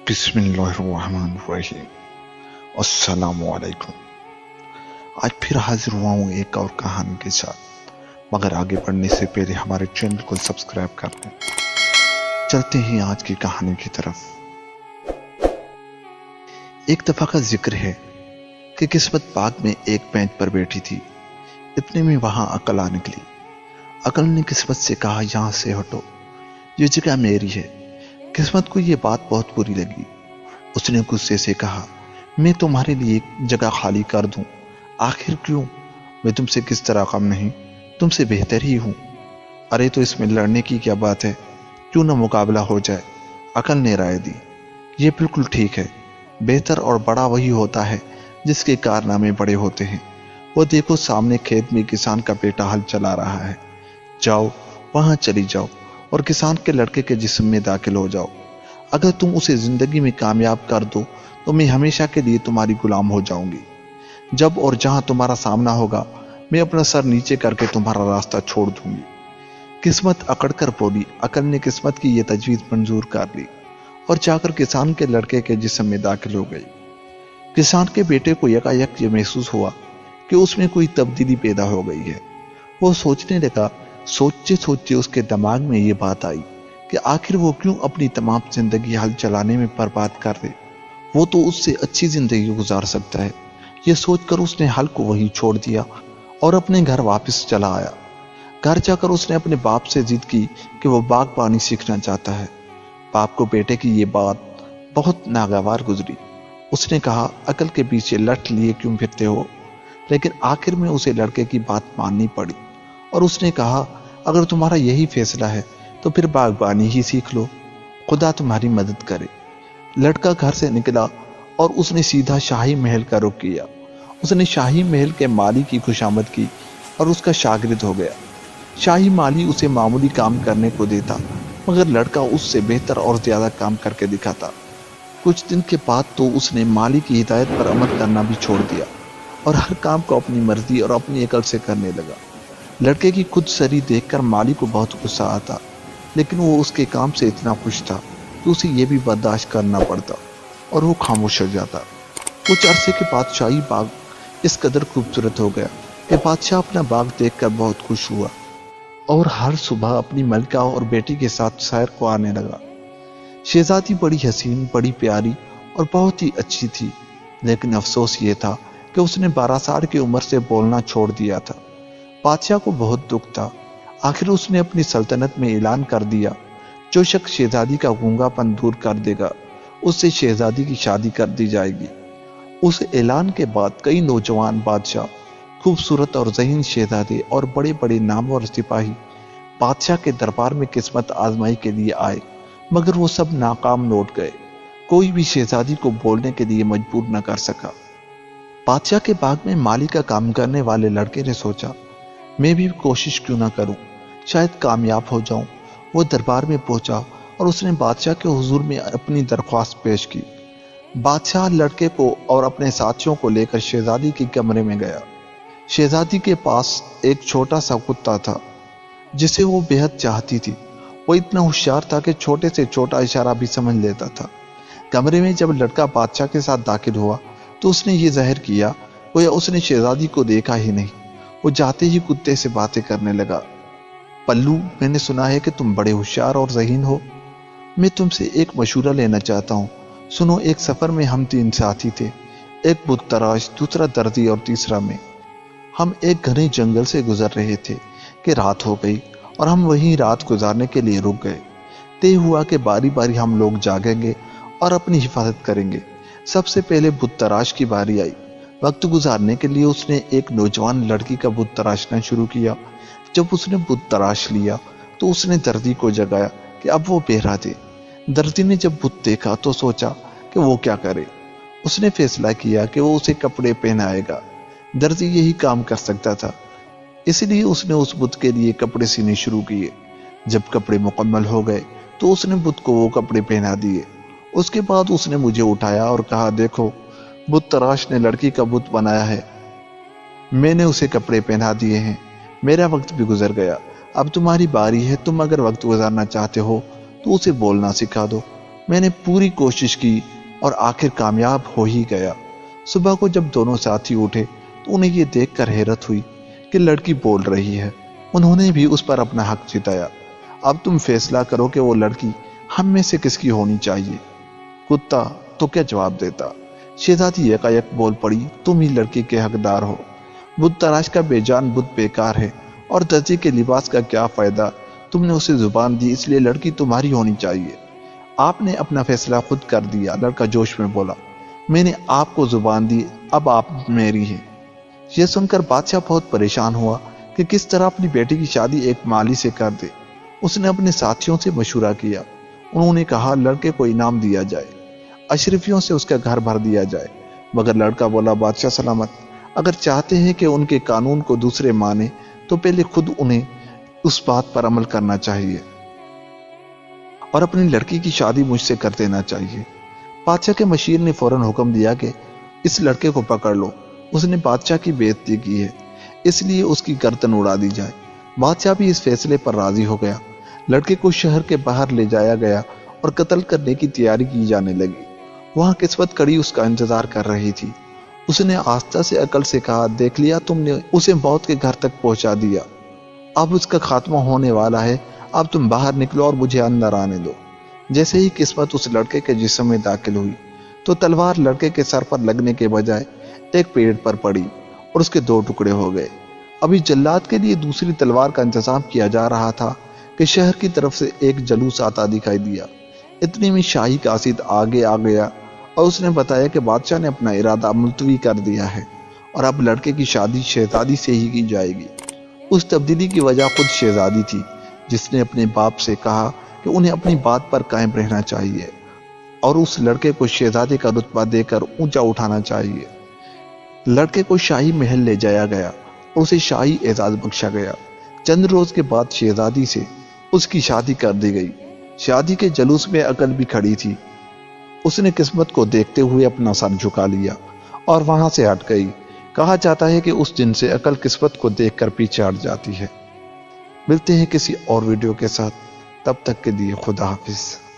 बिस्मिल्लाहिर्रहमानिर्रहीम। अस्सलामुअलैकुम। आज फिर हाजिर हुआ हूँ एक और कहानी के साथ, मगर आगे बढ़ने से पहले हमारे चैनल को सब्सक्राइब कर लें। चलते हैं आज की कहानी की तरफ। एक दफा का जिक्र है कि किस्मत बाग में एक बेंच पर बैठी थी। इतने में वहां अकल आ निकली। अकल ने किस्मत से कहा, यहाँ से हटो, ये जगह मेरी है। किस्मत को यह बात बहुत बुरी लगी। उसने गुस्से से कहा, मैं तुम्हारे लिए एक जगह खाली कर दूं? आखिर क्यों? मैं तुमसे किस तरह कम नहीं, तुमसे बेहतर ही हूं। अरे तो इसमें लड़ने की क्या बात है, क्यों ना मुकाबला हो जाए। अकल ने राय दी, ये बिल्कुल ठीक है। बेहतर और बड़ा वही होता है जिसके कारनामे बड़े होते हैं। वो देखो, सामने खेत में किसान का बेटा हल चला रहा है। जाओ, वहां चली जाओ और किसान के लड़के के जिस्म में दाखिल हो जाओ। अगर तुम उसे जिंदगी में कामयाब कर दो तो मैं हमेशा के लिए तुम्हारी गुलाम हो जाऊंगी। जब और जहां तुम्हारा सामना होगा, मैं अपना सर नीचे करके तुम्हारा रास्ता छोड़ दूंगी। किस्मत अकड़ कर बोली। अकल ने किस्मत की यह तजवीज मंजूर कर ली और जाकर किसान के लड़के के जिस्म में दाखिल हो गई। किसान के बेटे को यकायक ये महसूस हुआ कि उसमें कोई तब्दीली पैदा हो गई है। वो सोचने लगा। सोचते सोचते उसके दिमाग में ये बात आई कि आखिर वो क्यों अपनी तमाम जिंदगी हल चलाने में बर्बाद कर दे। वो तो उससे अच्छी जिंदगी गुजार सकता है। ये सोचकर उसने हल को वहीं छोड़ दिया और अपने घर वापस चला आया। घर जाकर उसने अपने बाप से जिद की कि वो बागबानी सीखना चाहता है। बाप को बेटे की ये बात बहुत नागवार गुजरी। उसने कहा, अकल के पीछे लठ लिए क्यों फिरते हो? लेकिन आखिर में उसे लड़के की बात माननी पड़ी और उसने कहा, अगर तुम्हारा यही फैसला है तो फिर बागबानी ही सीख लो, खुदा तुम्हारी मदद करे। लड़का घर से निकला और उसने सीधा शाही महल का रुख किया। उसने शाही महल के माली की खुशामद की और उसका शागिर्द हो गया। शाही माली उसे मामूली काम करने को देता, मगर लड़का उससे बेहतर और ज्यादा काम करके दिखाता। कुछ दिन के बाद तो उसने माली की हिदायत पर अमल करना भी छोड़ दिया और हर काम को अपनी मर्जी और अपनी अकल से करने लगा। लड़के की खुद सरी देखकर माली को बहुत गुस्सा आता, लेकिन वो उसके काम से इतना खुश था कि उसे ये भी बर्दाश्त करना पड़ता और वो खामोश हो जाता। कुछ अरसे के बाद शाही बाग इस कदर खूबसूरत हो गया कि बादशाह अपना बाग देखकर बहुत खुश हुआ और हर सुबह अपनी मलका और बेटी के साथ सैर को आने लगा। शहजादी बड़ी हसीन, बड़ी प्यारी और बहुत ही अच्छी थी, लेकिन अफसोस ये था कि उसने 12 साल की उम्र से बोलना छोड़ दिया था। बादशाह को बहुत दुख था। आखिर उसने अपनी सल्तनत में ऐलान कर दिया, जो शख्स शहजादी का गूंगापन दूर कर देगा उससे शहजादी की शादी कर दी जाएगी। उस ऐलान के बाद कई नौजवान बादशाह, खूबसूरत और ज़हीन शहजादे और बड़े बड़े नामवर सिपाही बादशाह के दरबार में किस्मत आजमाई के लिए आए, मगर वो सब नाकाम लौट गए। कोई भी शहजादी को बोलने के लिए मजबूर न कर सका। बादशाह के बाग में माली का काम करने वाले लड़के ने सोचा, मैं भी कोशिश क्यों ना करूं, शायद कामयाब हो जाऊं। वो दरबार में पहुंचा और उसने बादशाह के हुजूर में अपनी दरख्वास्त पेश की। बादशाह लड़के को और अपने साथियों को लेकर शहजादी के कमरे में गया। शहजादी के पास एक छोटा सा कुत्ता था जिसे वो बेहद चाहती थी। वो इतना होशियार था कि छोटे से छोटा इशारा भी समझ लेता था। कमरे में जब लड़का बादशाह के साथ दाखिल हुआ तो उसने ये जाहिर किया गोया उसने शहजादी को देखा ही नहीं। वो जाते ही कुत्ते से बातें करने लगा। पल्लू, मैंने सुना है कि तुम बड़े होशियार और ज़हीन हो। मैं तुमसे एक मशूरा लेना चाहता हूँ। सुनो, एक सफ़र में हम 3 साथी थे, एक बुत तराश, दूसरा दर्जी और तीसरा मैं। हम एक घने जंगल से गुजर रहे थे कि रात हो गई और हम वहीं रात गुजारने के लिए रुक गए। तय हुआ कि बारी बारी हम लोग जागेंगे और अपनी हिफाजत करेंगे। सबसे पहले बुत तराश की बारी आई। वक्त गुजारने के लिए उसने एक नौजवान लड़की का बुत तराशना शुरू किया। जब उसने बुत तराश लिया तो उसने दर्जी को जगाया कि अब वो बहरा दे। दर्जी ने जब बुत देखा तो सोचा कि वो क्या करे। उसने फैसला किया कि वो उसे कपड़े पहनाएगा। दर्जी यही काम कर सकता था, इसलिए उसने उस बुत के लिए कपड़े सीने शुरू किए। जब कपड़े मुकम्मल हो गए तो उसने बुत को वो कपड़े पहना दिए। उसके बाद उसने मुझे उठाया और कहा, देखो, बुत तराश ने लड़की का बुत बनाया है, मैंने उसे कपड़े पहना दिए हैं। मेरा वक्त भी गुजर गया, अब तुम्हारी बारी है। तुम अगर वक्त गुजारना चाहते हो तो उसे बोलना सिखा दो। میں نے پوری کوشش کی اور آخر کامیاب ہو ہی گیا۔ صبح کو جب دونوں ساتھی اٹھے تو انہیں یہ دیکھ کر حیرت ہوئی کہ لڑکی بول رہی ہے۔ انہوں نے بھی اس پر اپنا حق جتایا۔ اب تم فیصلہ کرو کہ وہ لڑکی ہم میں سے کس کی ہونی چاہیے۔ کتا تو کیا جواب دیتا۔ شہزادی یکایک بول پڑی، تم ہی لڑکی کے حقدار ہو۔ بت تراش کا بے جان بت بیکار ہے، اور درزی کے لباس کا کیا فائدہ۔ تم نے اسے زبان دی، اس لیے لڑکی تمہاری ہونی چاہیے۔ آپ نے اپنا فیصلہ خود کر دیا، لڑکا جوش میں بولا۔ میں نے آپ کو زبان دی، اب آپ میری ہیں۔ یہ سن کر بادشاہ بہت پریشان ہوا کہ کس طرح اپنی بیٹی کی شادی ایک مالی سے کر دے۔ اس نے اپنے ساتھیوں سے مشورہ کیا۔ انہوں نے کہا لڑکے کو انعام دیا جائے، اشرفیوں سے اس کا گھر بھر دیا جائے۔ مگر لڑکا بولا، بادشاہ سلامت، اگر چاہتے ہیں کہ ان کے قانون کو دوسرے مانے تو پہلے خود انہیں اس بات پر عمل کرنا چاہیے اور اپنی لڑکی کی شادی مجھ سے کر دینا چاہیے۔ بادشاہ کے مشیر نے فوراً حکم دیا کہ اس لڑکے کو پکڑ لو، اس نے بادشاہ کی بے عزتی کی ہے، اس لیے اس کی گردن اڑا دی جائے۔ بادشاہ بھی اس فیصلے پر راضی ہو گیا۔ لڑکے کو شہر کے باہر لے جایا گیا اور قتل کرنے کی تیاری کی جانے لگی۔ وہاں قسمت کڑی اس کا انتظار کر رہی تھی۔ اس نے آہستہ سے عقل سے کہا، دیکھ لیا تم نے اسے موت کے گھر تک پہنچا دیا، اب اس کا خاتمہ ہونے والا ہے، اب تم باہر نکلو اور مجھے اندر آنے دو۔ جیسے ہی قسمت اس لڑکے کے جسم میں داخل ہوئی تو تلوار لڑکے کے سر پر لگنے کے بجائے ایک پیڑ پر پڑی اور اس کے دو ٹکڑے ہو گئے۔ ابھی جلاد کے لیے دوسری تلوار کا انتظام کیا جا رہا تھا کہ شہر کی طرف سے ایک جلوس آتا دکھائی دیا۔ اتنے میں شاہی قاصد آگے آ گیا اور اس نے بتایا کہ بادشاہ نے اپنا ارادہ ملتوی کر دیا ہے اور اب لڑکے کی شادی شہزادی سے ہی کی جائے گی۔ اس تبدیلی کی وجہ خود شہزادی تھی، جس نے اپنے باپ سے کہا کہ انہیں اپنی بات پر قائم رہنا چاہیے اور اس لڑکے کو شہزادے کا رتبہ دے کر اونچا اٹھانا چاہیے۔ لڑکے کو شاہی محل لے جایا گیا اور اسے شاہی اعزاز بخشا گیا۔ چند روز کے بعد شہزادی سے اس کی شادی کر دی گئی۔ شادی کے جلوس میں عقل بھی کھڑی تھی۔ اس نے قسمت کو دیکھتے ہوئے اپنا سر جھکا لیا اور وہاں سے ہٹ گئی۔ کہا جاتا ہے کہ اس دن سے عقل قسمت کو دیکھ کر پیچھے ہٹ جاتی ہے۔ ملتے ہیں کسی اور ویڈیو کے ساتھ، تب تک کے لیے خدا حافظ۔